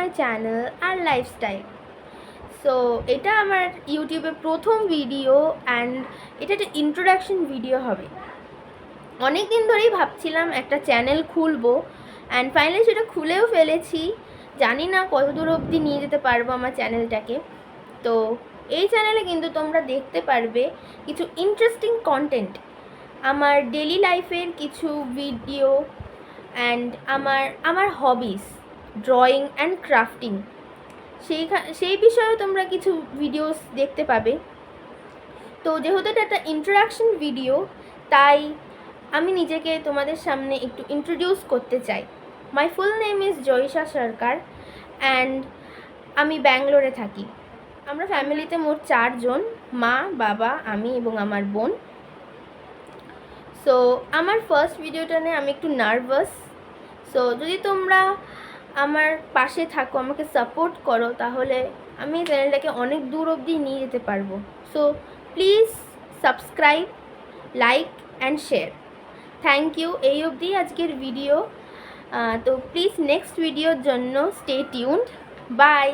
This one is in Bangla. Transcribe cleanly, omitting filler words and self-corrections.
মাই চ্যানেল আর লাইফস্টাইল। সো এটা আমার ইউটিউবে প্রথম ভিডিও অ্যান্ড এটা একটা ইন্ট্রোডাকশন ভিডিও হবে। অনেক দিন ধরেই ভাবছিলাম একটা চ্যানেল খুলবো অ্যান্ড ফাইনালি সেটা খুলেও ফেলেছি। জানি না কত দূর অবধি নিয়ে যেতে পারবো আমার চ্যানেলটাকে। তো এই চ্যানেলে কিন্তু তোমরা দেখতে পারবে কিছু ইন্টারেস্টিং কন্টেন্ট, আমার ডেলি লাইফের কিছু ভিডিও অ্যান্ড আমার হবিস ড্রয়িং অ্যান্ড ক্রাফটিং, সেই বিষয়ে তোমরা কিছু ভিডিওস দেখতে পাবে। তো যেহেতু এটা একটা ইন্ট্রোডাকশন ভিডিও, তাই আমি নিজেকে তোমাদের সামনে একটু ইন্ট্রোডিউস করতে চাই। My full name is Jayisha Sarkar and আমি ব্যাঙ্গালোরে থাকি। আমরা ফ্যামিলিতে মোট 4 জন, মা, বাবা, আমি এবং আমার বোন। সো আমার ফার্স্ট ভিডিওটা নিয়ে আমি একটু নার্ভাস। সো যদি তোমরা আমার পাশে থাকো, আমাকে সাপোর্ট করো, তাহলে আমি চ্যানেলটাকে অনেক দূর অবধি নিয়ে যেতে পারবো। So please subscribe, like and share. Thank you. এই অবধি আজকের ভিডিও। তো প্লিজ নেক্সট ভিডিওর জন্য স্টে টিউনড। বাই।